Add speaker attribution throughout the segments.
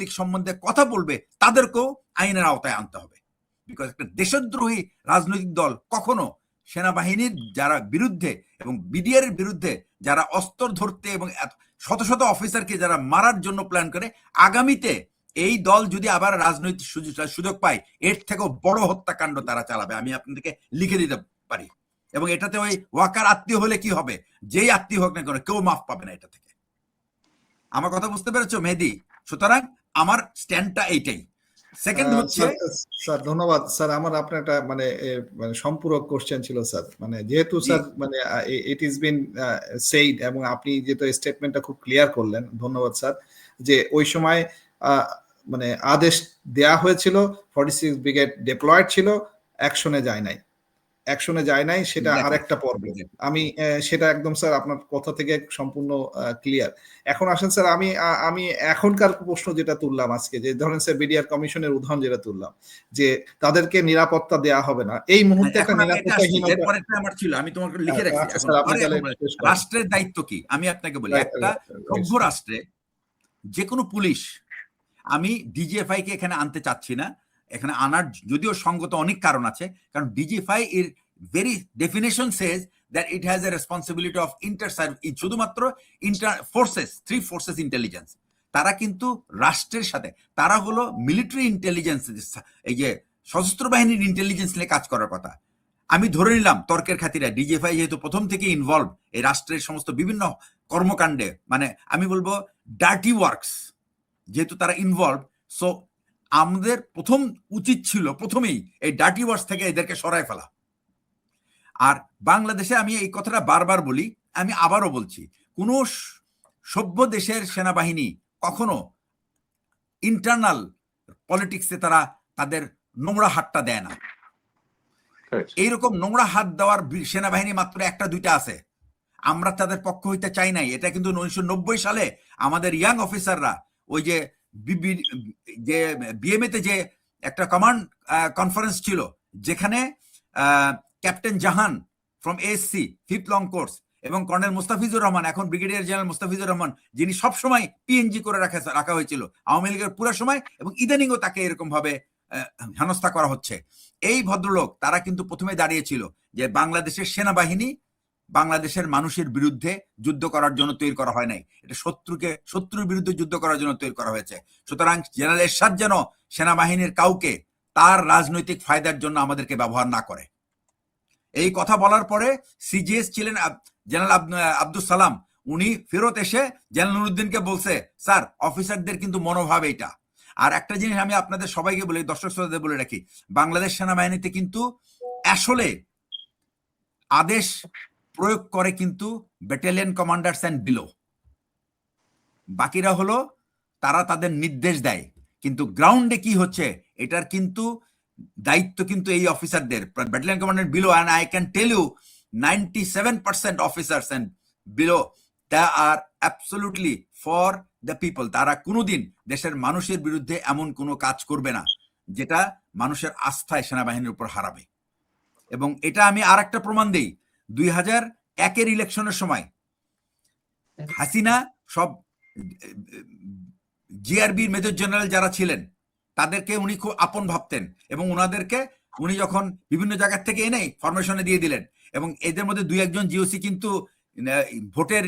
Speaker 1: লীগ সম্বন্ধে কথা বলবে তাদেরকেও আইনের আওতায় আনতে হবে। বিকজ একটা দেশদ্রোহী রাজনৈতিক দল কখনো সেনাবাহিনীর যারা বিরুদ্ধে এবং বিডিআর এর বিরুদ্ধে যারা অস্ত্র ধরতে এবং শত শত অফিসারকে যারা মারার জন্য প্ল্যান করে, আগামীতে এই দল যদি আবার রাজনৈতিক সুযোগ পায় এর থেকেও বড় হত্যাকাণ্ড তারা চালাবে, আমি আপনাদেরকে লিখে দিতে পারি। এবং এটাতে ওই ওয়াকার আত্মীয় হলে কি হবে, যেই আত্মীয় হোক না কেন কেউ মাফ পাবে না এটা থেকে। আমার কথা বুঝতে পেরেছো মেহেদী? সুতরাং আমার স্ট্যান্ডটা এইটাই। সেকেন্ড হচ্ছে
Speaker 2: স্যার ধন্যবাদ স্যার, আমার আপনার একটা মানে সম্পূরক কোশ্চেন ছিল স্যার, মানে যেহেতু স্যার মানে ইট ইজ বিন সেইড এবং আপনি যেহেতু স্টেটমেন্টটা খুব ক্লিয়ার করলেন, ধন্যবাদ স্যার, যে ওই সময় মানে আদেশ দেয়া হয়েছিল, 46 ব্রিগেড ডিপ্লয়েড ছিল, অ্যাকশনে যায় নাই, সেটা আরেকটা পর্ব। আমি সেটা একদম স্যার আপনার কথা থেকে সম্পূর্ণ ক্লিয়ার। এখন আসেন স্যার, আমি এখনকার প্রশ্ন যেটা তুললাম আজকে, যে ধরেন স্যার বিডিআর কমিশনের উদাহরণ যেটা তুললাম, যে তাদেরকে নিরাপত্তা দেয়া হবে না এই মুহূর্তে, একটা নিরাপত্তাহীনতা
Speaker 1: আমার ছিল, আমি তোমাকে লিখে রাখছি। রাষ্ট্রের দায়িত্ব কি আমি আপনাকে বলি। একটা সভ্য রাষ্ট্রে যে কোনো পুলিশ, আমি ডিজিএফআই কে এখানে আনতে চাচ্ছি না, এখানে আনার যদিও সঙ্গত অনেক কারণ আছে, কারণ ডিজিএফআই এর very definition says that it has a responsibility of শুধুমাত্র ফোর্সেস, 3 ফোর্সেস ইন্টেলিজেন্স। তারা কিন্তু রাষ্ট্রের সাথে, তারা হলো মিলিটারি ইন্টেলিজেন্স, এই যে সশস্ত্র বাহিনীর ইন্টেলিজেন্স নিয়ে কাজ করার কথা। আমি ধরে নিলাম তর্কের খাতিরে ডিজিএফআই যেহেতু প্রথম থেকে ইনভলভ এই রাষ্ট্রের সমস্ত বিভিন্ন কর্মকাণ্ডে, মানে আমি বলবো ডার্টি ওয়ার্কস, যেহেতু তারা ইনভলভ, সো আমাদের প্রথম উচিত ছিল প্রথমেই এই ডার্টি ওয়ার্কস থেকে এদেরকে সরায় ফেলা। আর বাংলাদেশে আমি এই কথাটা বারবার বলি, আমি আবারও বলছি, কোন সভ্য দেশের সেনাবাহিনী কখনো ইন্টারনাল পলিটিক্সে তারা তাদের নোংরা হাতটা দেয় না। এইরকম নোংরা হাত দেওয়ার সেনাবাহিনী মাত্র 1-2টা আছে। আমরা তাদের পক্ষ হইতে চাই নাই। এটা কিন্তু 1990 সালে আমাদের ইয়াং অফিসাররা ওই যে বিএমএতে যে একটা কমান্ড কনফারেন্স ছিল, যেখানে captain Jahan from ASC 5th long course এবং কর্নেল মুস্তাফিজুর রহমান, এখন ব্রিগেডিয়ার জেনারেল মুস্তাফিজুর রহমান, যিনি সবসময় পিএনজি করে রাখা হয়েছিল আওয়ামী লীগের পুরো সময়, এবং ইদানিংও তাকে এরকম ভাবে হেনস্থা করা হচ্ছে। এই ভদ্রলোক তারা কিন্তু প্রথমে দাঁড়িয়েছিল যে বাংলাদেশের সেনাবাহিনী বাংলাদেশের মানুষের বিরুদ্ধে যুদ্ধ করার জন্য তৈরি করা হয় নাই, এটা শত্রুর বিরুদ্ধে যুদ্ধ করার জন্য তৈরি করা হয়েছে। সুতরাং জেনারেল এরশাদ যেন সেনাবাহিনীর কাউকে তার রাজনৈতিক ফায়দার জন্য আমাদেরকে ব্যবহার না করে। এই কথা বলার পরে সিজিএস ছিলেন জেনারেল আব্দুল সালাম, উনি ফেরত এসে জেনারেল নুরুদ্দিনকে বলছে, স্যার অফিসারদের কিন্তু মনোভাব এইটা। আর একটা জিনিস আমি আপনাদের সবাইকে বলি, দর্শক শ্রোতাদের বলে রাখি, বাংলাদেশ সেনাবাহিনীতে কিন্তু আসলে আদেশ প্রয়োগ করে কিন্তু ব্যাটালিয়ন কমান্ডার্স এন্ড বিলো, বাকিরা হলো তারা তাদের নির্দেশ দেয়, কিন্তু গ্রাউন্ডে কি হচ্ছে এটার কিন্তু দায়িত্ব কিন্তু এই অফিসারদের, battalion commander below. And I can tell you 97% officers and below they are absolutely for the people. তারা কোনোদিন দেশের মানুষের বিরুদ্ধে এমন কোনো কাজ করবে না যেটা মানুষের আস্থায় সেনাবাহিনীর উপর হারাবে। এবং এটা আমি আর একটা প্রমাণ দিই, 2001 ইলেকশনের সময় হাসিনা সব জিআরবির মেজর জেনারেল যারা ছিলেন তাদেরকে উনি খুব আপন ভাবতেন, এবং ওনাদেরকে উনি যখন বিভিন্ন জায়গা থেকে এনে ফরমেশনে দিয়ে দিলেন, এবং এদের মধ্যে 2-1 জন জিওসি কিন্তু ভোটের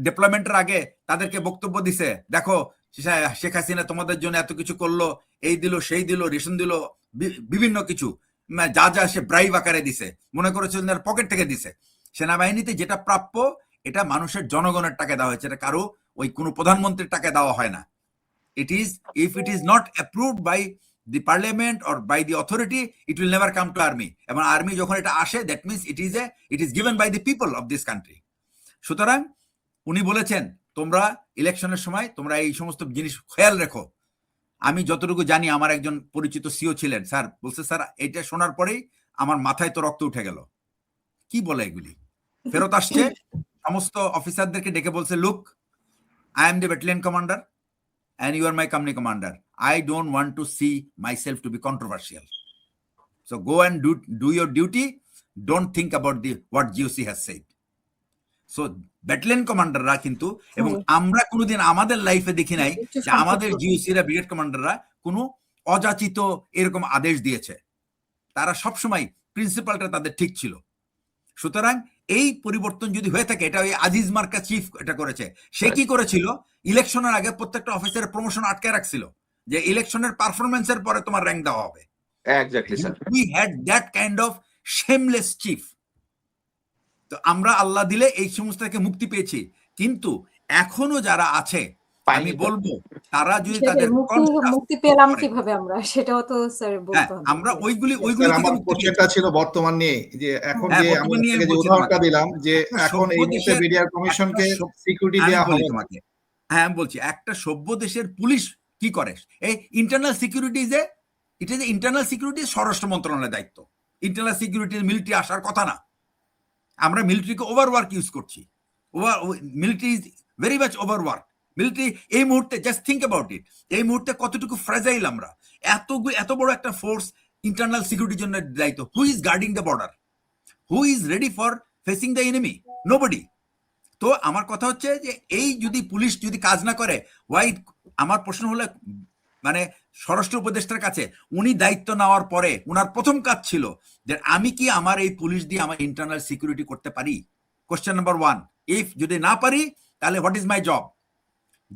Speaker 1: ডেভেলপমেন্টের আগে তাদেরকে বক্তব্য দিছে, দেখো শেখ হাসিনা তোমাদের জন্য এত কিছু করলো, এই দিল সেই দিল, রেশন দিল, বিভিন্ন কিছু যা যা সে ব্রাইব আকারে দিছে, মনে করেছিল পকেট থেকে দিছে। সেনাবাহিনীতে যেটা প্রাপ্য এটা মানুষের জনগণের টাকা দেওয়া হয়েছে, এটা কারো ওই কোনো প্রধানমন্ত্রীর টাকা দেওয়া হয় না। It is, if it is not approved by the parliament or by the authority, it will never come to army. এবং আর্মি যখন এটা আসে, that means it is given by the people of this country. সুতরাং উনি বলেছেন তোমরা ইলেকশনের সময় তোমরা এই সমস্ত জিনিস খেয়াল রেখো। আমি যতটুকু জানি, আমার একজন পরিচিত সিও ছিলেন, স্যার বলছে, স্যার এটা শোনার পরেই আমার মাথায় তো রক্ত উঠে গেল। কি বলে এগুলি? ফেরত আসছে, সমস্ত অফিসারদেরকে ডেকে বলছে, look, I am the battalion commander and you are my company commander. I don't want to see myself to be controversial. So go and do your duty. Don't think about what GOC has said. So battalion কমান্ডাররা কিন্তু, এবং আমরা কোনোদিন আমাদের লাইফে দেখি নাই যে আমাদের জিওসিরা ব্রিগেড কমান্ডাররা কোনো অযাচিত এরকম আদেশ দিয়েছে। তারা সবসময় প্রিন্সিপালটা তাদের ঠিক ছিল। সুতরাং এই পরিবর্তন যদি হয়ে থাকে, এটা ওই আজিজ মার্কা চিফ এটা করেছে। সে কি করেছিল, ইলেকশনের আগে প্রত্যেকটা অফিসারের প্রমোশন আটকে রাখছিল যে ইলেকশনের পারফরমেন্সের পরে তোমার র্যাঙ্ক দেওয়া হবে।
Speaker 3: Exactly sir,
Speaker 1: we had that kind of shameless chief. তো আমরা আল্লাহ দিলে এই সমস্ত থেকে মুক্তি পেয়েছি, কিন্তু এখনো যারা আছে আমি বলবো তারা যদি তাদের
Speaker 4: মুক্তি পেলাম কিভাবে আমরা, সেটাও তো স্যার বলতে হবে।
Speaker 1: আমরা ওইগুলি
Speaker 2: আমার কোশ্চেনটা ছিল বর্তমান নিয়ে, যে এখন যে আমি যে উদাহরণটা দিলাম যে এখন এই মুহূর্তে বিডিআর কমিশনকে সিকিউরিটি দেওয়া হবে
Speaker 1: তোমাকে। হ্যাঁ আমি বলছি, একটা সভ্য দেশের পুলিশ কি করে, এই ইন্টারনাল সিকিউরিটি যে ইট ইজ ইন্টারনাল সিকিউরিটি স্বরাষ্ট্র মন্ত্রণালয়ের দায়িত্ব। ইন্টারনাল সিকিউরিটি মিলিটারি আসার কথা না। আমরা মিলিটারিকে ওভারওয়ার্ক ইউজ করছি। Military is very much overwork. Military এই মুহূর্তে জাস্ট থিঙ্ক অ্যাবাউট ইট, এই মুহূর্তে কতটুকু ফ্রেজাইল আমরা। এত বড় একটা ফোর্স ইন্টারনাল সিকিউরিটির জন্য দায়িত্ব। Who is guarding the border? Who is ready for facing the enemy? Nobody. তো আমার কথা হচ্ছে যে এই যদি পুলিশ যদি কাজ না করে, ওয়াই, আমার প্রশ্ন হলো মানে স্বরাষ্ট্র উপদেষ্টার কাছে, উনি দায়িত্ব নেওয়ার পরে উনার প্রথম কাজ ছিল যে আমি কি আমার এই পুলিশ দিয়ে আমার ইন্টারনাল সিকিউরিটি করতে পারি? Question number 1। ইফ যদি না পারি তাহলে হোয়াট ইজ মাই জব?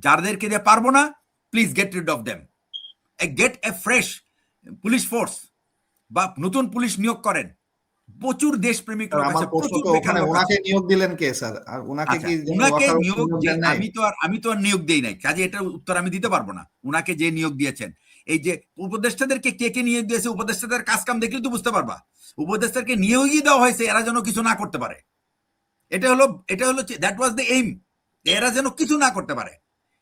Speaker 1: যাদেরকে দিয়ে পারবো না, please get rid of them, gate A fresh police force, বা নতুন পুলিশ নিয়োগ করেন। প্রচুর দেশপ্রেমিক লোক আছে।
Speaker 2: ওনাকে নিয়োগ দিলেন কে স্যার? আর ওনাকে কি
Speaker 1: ওনাকে নিয়োগ, আমি তো আর নিয়োগ দেই নাই, কাজে এটার উত্তর আমি দিতে পারবো না। ওনাকে যে নিয়োগ দিয়েছেন, এই যে উপদেষ্টাদেরকে কে কে নিয়োগ দিয়েছে, উপদেষ্টাদের কাজ কাম দেখলে তো বুঝতে পারবা। উপদেষ্টাকে নিয়োগই দেওয়া হয়েছে এরা যেন কিছু না করতে পারে। এটা হলো দ্যাট ওয়াজ দ্য এইম। এরা যেন কিছু না করতে পারে,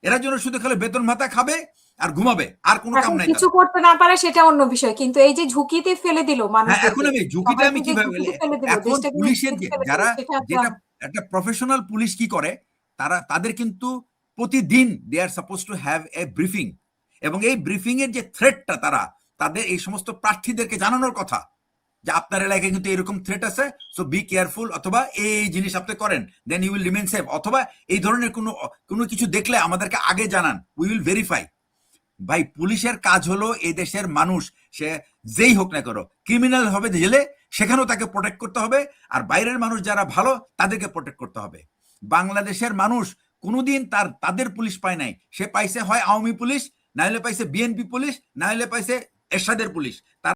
Speaker 1: এরা যেন শুধু খালি বেতন ভাতা খাবে আর ঘুমাবে, আর কোনো কাম নাই।
Speaker 4: কিছু করতে না পারে সেটা অন্য বিষয়, কিন্তু এই যে ঝুঁকিতে ফেলে দিল মানুষ।
Speaker 1: এখন আমি ঝুঁকিটা আমি কিভাবে, এখন পুলিশের যারা যেটা একটা প্রফেশনাল পুলিশ কি করে, তাদের কিন্তু প্রতিদিন they are suppose to have a briefing, এবং এই ব্রিফিং এর যে থ্রেটটা তাদের এই সমস্ত প্রার্থীদেরকে জানানোর কথা যে আপনার এলাকায় কিন্তু এরকম থ্রেট আছে, সো বি কেয়ারফুল, অথবা এই জিনিস আপনি করেন, then you will remain safe, অথবা এই ধরনের কোনো কিছু দেখলে আমাদেরকে আগে জানান, উই উইল ভেরিফাই। ভাই, পুলিশের কাজ হলো এই দেশের মানুষ, সে যেই হোক না করো, ক্রিমিনাল হবে জেলে, সেখানেও তাকে প্রোটেক্ট করতে হবে, আর বাইরের মানুষ যারা ভালো তাদেরকে প্রোটেক্ট করতে হবে। বাংলাদেশের মানুষ কোনোদিন তাদের পুলিশ পায় নাই। সে পাইছে হয় আওয়ামী পুলিশ, না হলে পাইছে বিএনপি পুলিশ, না হলে পাইছে এরশাদের পুলিশ।